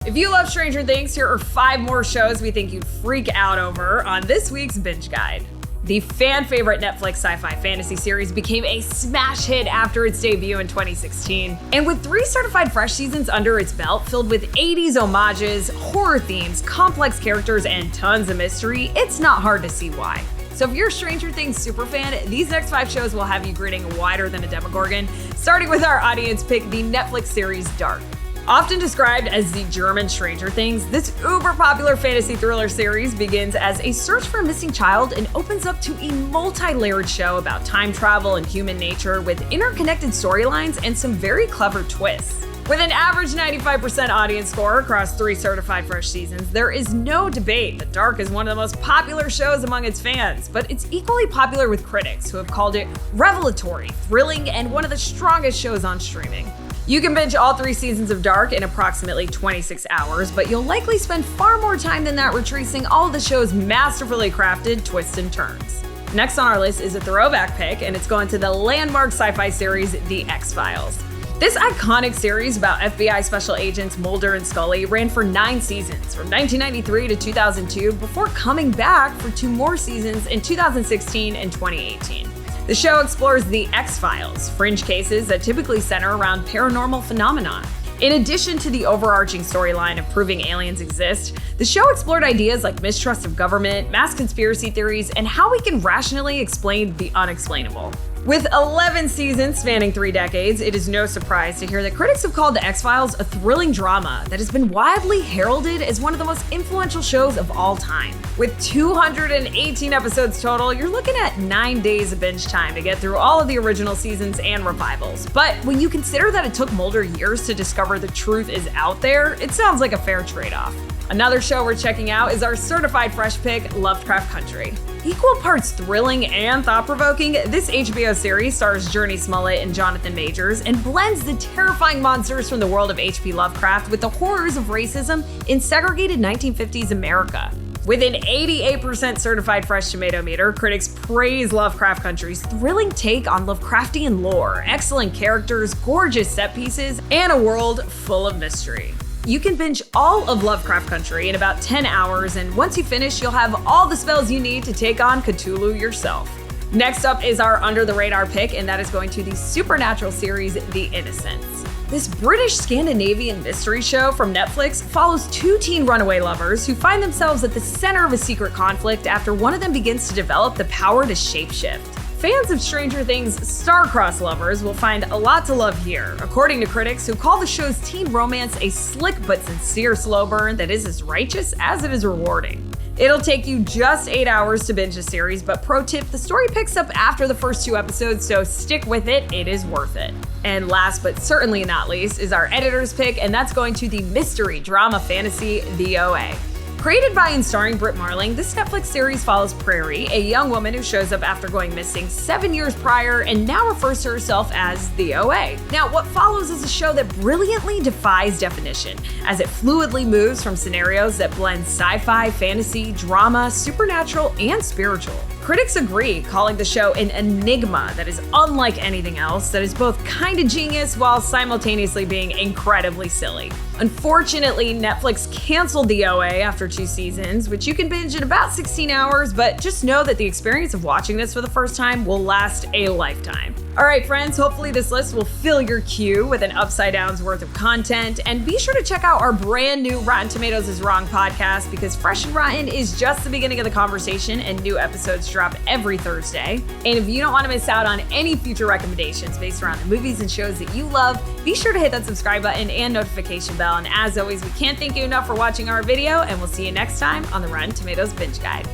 If you love Stranger Things, here are 5 more shows we think you'd freak out over on this week's Binge Guide. The fan-favorite Netflix sci-fi fantasy series became a smash hit after its debut in 2016. And with 3 certified fresh seasons under its belt, filled with 80s homages, horror themes, complex characters, and tons of mystery, it's not hard to see why. So if you're a Stranger Things superfan, these next 5 shows will have you grinning wider than a Demogorgon, starting with our audience pick, the Netflix series Dark. Often described as the German Stranger Things, this uber-popular fantasy thriller series begins as a search for a missing child and opens up to a multi-layered show about time travel and human nature with interconnected storylines and some very clever twists. With an average 95% audience score across 3 certified fresh seasons, there is no debate that Dark is one of the most popular shows among its fans, but it's equally popular with critics who have called it revelatory, thrilling, and one of the strongest shows on streaming. You can binge all 3 seasons of Dark in approximately 26 hours, but you'll likely spend far more time than that retracing all of the show's masterfully crafted twists and turns. Next on our list is a throwback pick, and it's going to the landmark sci-fi series The X-Files. This iconic series about FBI special agents Mulder and Scully ran for 9 seasons, from 1993 to 2002, before coming back for 2 more seasons in 2016 and 2018. The show explores the X-Files, fringe cases that typically center around paranormal phenomena. In addition to the overarching storyline of proving aliens exist, the show explored ideas like mistrust of government, mass conspiracy theories, and how we can rationally explain the unexplainable. With 11 seasons spanning 3 decades, it is no surprise to hear that critics have called The X-Files a thrilling drama that has been widely heralded as one of the most influential shows of all time. With 218 episodes total, you're looking at 9 days of binge time to get through all of the original seasons and revivals. But when you consider that it took Mulder years to discover the truth is out there, it sounds like a fair trade-off. Another show we're checking out is our certified fresh pick, Lovecraft Country. Equal parts thrilling and thought-provoking, this HBO series stars Journey Smollett and Jonathan Majors and blends the terrifying monsters from the world of H.P. Lovecraft with the horrors of racism in segregated 1950s America. With an 88% certified fresh tomato meter, critics praise Lovecraft Country's thrilling take on Lovecraftian lore, excellent characters, gorgeous set pieces, and a world full of mystery. You can binge all of Lovecraft Country in about 10 hours, and once you finish, you'll have all the spells you need to take on Cthulhu yourself. Next up is our under-the-radar pick, and that is going to the supernatural series, The Innocents. This British Scandinavian mystery show from Netflix follows 2 teen runaway lovers who find themselves at the center of a secret conflict after one of them begins to develop the power to shapeshift. Fans of Stranger Things' star-crossed lovers will find a lot to love here, according to critics who call the show's teen romance a slick but sincere slow burn that is as righteous as it is rewarding. It'll take you just 8 hours to binge the series, but pro tip, the story picks up after the first 2 episodes, so stick with it, it is worth it. And last but certainly not least is our editor's pick, and that's going to the mystery drama fantasy The OA. Created by and starring Britt Marling, this Netflix series follows Prairie, a young woman who shows up after going missing 7 years prior and now refers to herself as the OA. Now, what follows is a show that brilliantly defies definition, as it fluidly moves from scenarios that blend sci-fi, fantasy, drama, supernatural, and spiritual. Critics agree, calling the show an enigma that is unlike anything else, that is both kinda genius while simultaneously being incredibly silly. Unfortunately, Netflix canceled The OA after 2 seasons, which you can binge in about 16 hours, but just know that the experience of watching this for the first time will last a lifetime. Alright friends, hopefully this list will fill your queue with an upside down's worth of content, and be sure to check out our brand new Rotten Tomatoes is Wrong podcast, because Fresh and Rotten is just the beginning of the conversation and new episodes drop every Thursday. And if you don't want to miss out on any future recommendations based around the movies and shows that you love, be sure to hit that subscribe button and notification bell. And as always, we can't thank you enough for watching our video, and we'll see you next time on the Rotten Tomatoes Binge Guide.